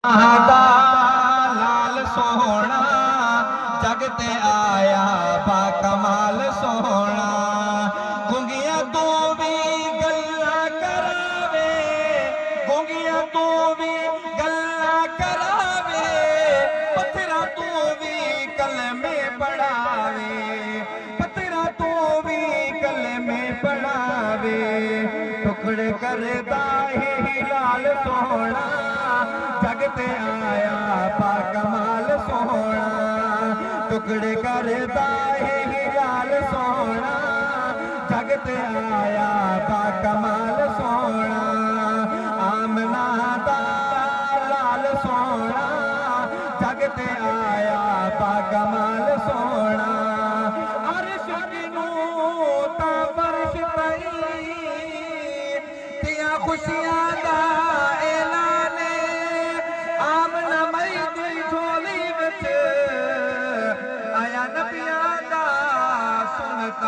दा लाल सोहना जग ते आया बा कमाल सोहना गुंगिया तू भी गल्ला करावे गुंगिया तू भी गल्ला करावे पत्थरा तू भी कलमे पढ़ावे पत्थरा तू भी कलमे पढ़ावे टुकड़े करदा ही लाल सोहना जग ते आया बा कमाल सोहना टुकड़े करदा ही लाल सोहना जग ते आया बा कमाल सोहना आमना दा लाल सोहना जग ते आया बा कमाल सोहना अर्श नूं तां फर्श तई तियां खुशियां दा आया नबियां दा सुनता